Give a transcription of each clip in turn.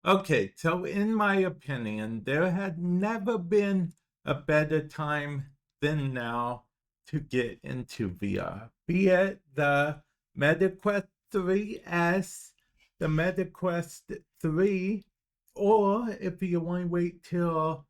Okay, so in my opinion, there had never been a better time than now to get into VR. Be it the MetaQuest 3S, the MetaQuest 3, or if you want to wait till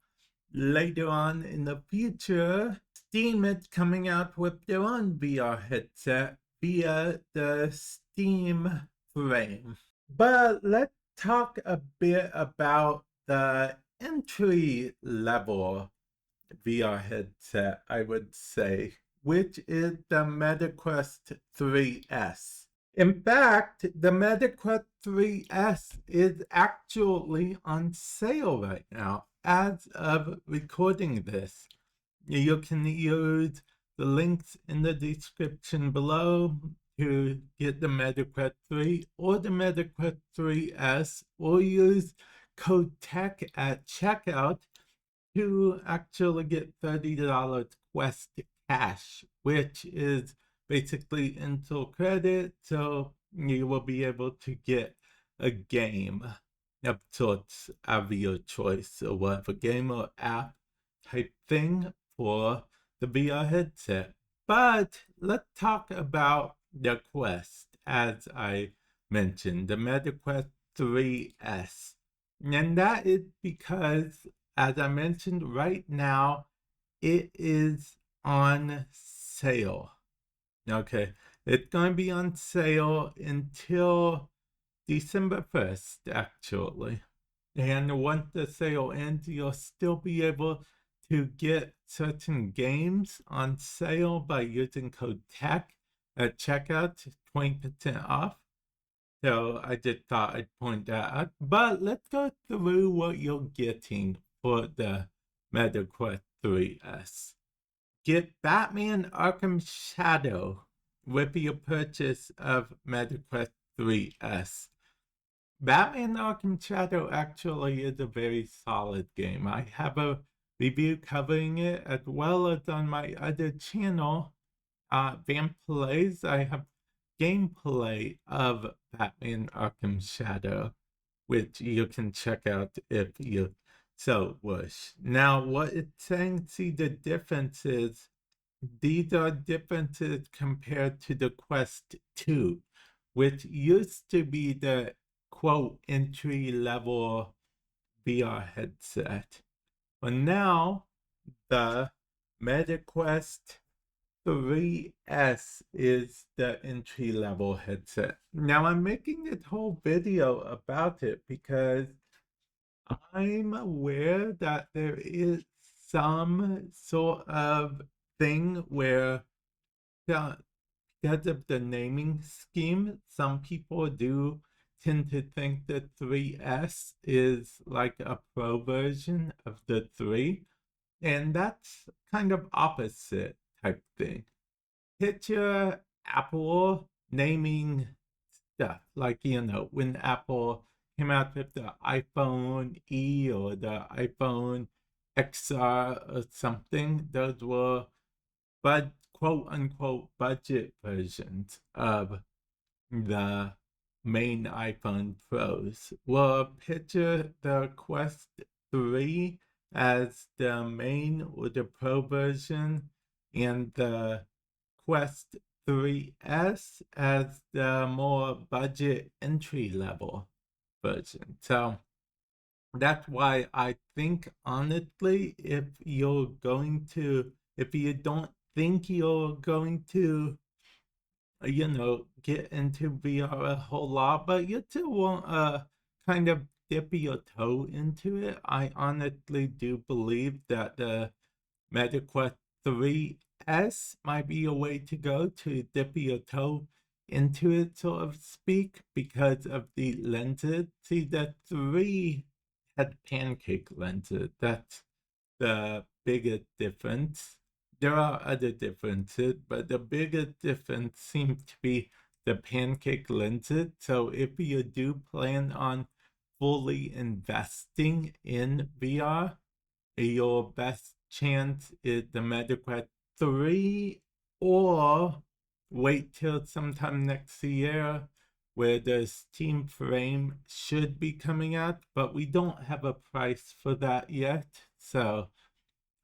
later on in the future, Steam is coming out with their own VR headset via the Steam Frame. But let's talk a bit about the entry level VR headset, I would say, which is the MetaQuest 3S. In fact, the MetaQuest 3S is actually on sale right now as of recording this. You can use the links in the description below to get the MetaQuest 3 or the MetaQuest 3S, or use code TECH at checkout to actually get $30 Quest cash, which is basically Intel credit, so you will be able to get a game of sorts of your choice, or whatever game or app type thing for the VR headset. But let's talk about the Quest, as I mentioned, the MetaQuest 3S. And that is because, as I mentioned, right now it is on sale. Okay, it's going to be on sale until December 1st, actually. And once the sale ends, you'll still be able to get certain games on sale by using code TECH at checkout, 20% off. So I just thought I'd point that out. But let's go through what you're getting for the MetaQuest 3S. Get Batman Arkham Shadow with your purchase of MetaQuest 3S. Batman Arkham Shadow actually is a very solid game. I have a review covering it, as well as on my other channel, Vamp Plays. I have gameplay of Batman Arkham Shadow, which you can check out if you so wish. Now, what it's saying, see, the difference is these are differences compared to the Quest 2, which used to be the quote entry level VR headset. But now the MetaQuest 3S is the entry level headset. Now I'm making this whole video about it because I'm aware that there is some sort of thing where, because of the naming scheme, some people do tend to think the 3S is like a pro version of the 3, and that's kind of opposite type thing. Picture Apple naming stuff, like, when Apple came out with the iPhone E or the iPhone XR or something. Those were quote unquote budget versions of the main iPhone Pros. Well, picture the Quest 3 as the main or the Pro version, and the Quest 3S as the more budget entry level version. So that's why I think, honestly, if you don't think you're going to, get into VR a whole lot, but you still want kind of dip your toe into it, I honestly do believe that the MetaQuest 3S might be a way to go to dip your toe into it, so to speak, because of the lenses. See, the 3 had pancake lenses. That's the biggest difference. There are other differences, but the biggest difference seems to be the pancake lenses. So if you do plan on fully investing in VR, your best chance is the MetaQuest 3, or wait till sometime next year where the Steam frame should be coming out, but we don't have a price for that yet. So,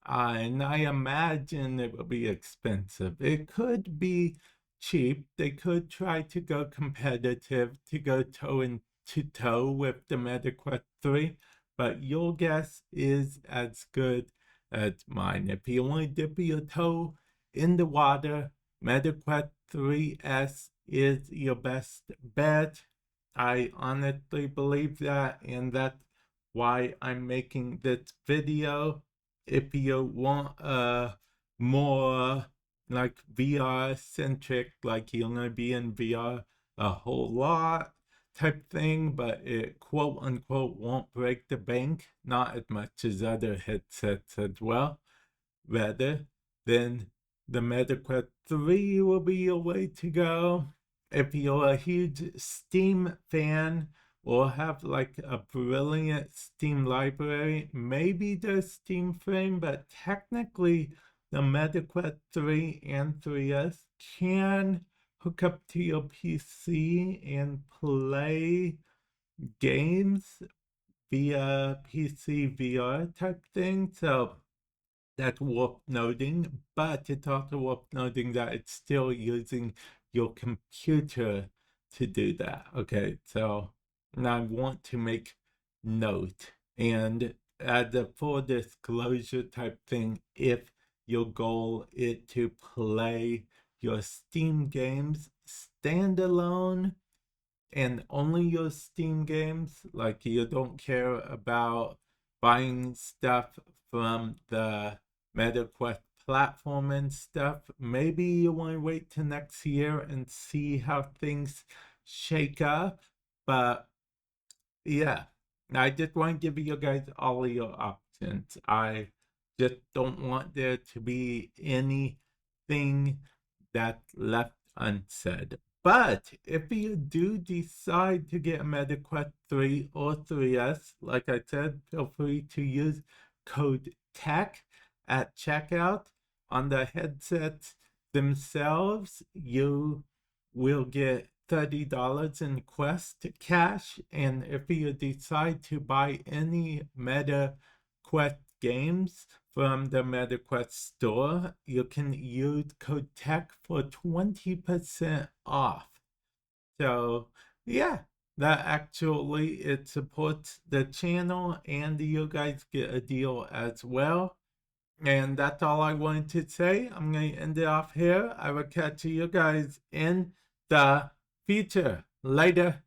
and I imagine it will be expensive. It could be cheap. They could try to go competitive, to go toe and to toe with the MetaQuest 3, but your guess is as good as mine. If you want to dip your toe in the water, MetaQuest 3S is your best bet. I honestly believe that, and that's why I'm making this video. If you want a more like VR centric, like you're gonna be in VR a whole lot type thing, but it quote unquote won't break the bank, not as much as other headsets as well, rather, then the MetaQuest 3 will be your way to go. If you're a huge Steam fan or have like a brilliant Steam library, maybe the Steam frame, but technically the MetaQuest 3 and 3S can hook up to your PC and play games via PC VR type thing. So that's worth noting, but it's also worth noting that it's still using your computer to do that. Okay, so and I want to make note, and as a full disclosure type thing, if your goal is to play your Steam games standalone and only your Steam games, like you don't care about buying stuff from the MetaQuest platform and stuff, maybe you want to wait till next year and see how things shake up. But yeah, I just want to give you guys all your options. I just don't want there to be anything that's left unsaid. But if you do decide to get a MetaQuest 3 or 3S, like I said, feel free to use code TECH at checkout. On the headsets themselves, you will get $30 in Quest cash. And if you decide to buy any MetaQuest games from the MetaQuest store, you can use code TECH for 20% off. So, yeah, that actually it supports the channel and you guys get a deal as well. And that's all I wanted to say. I'm going to end it off here. I will catch you guys in the future. Later.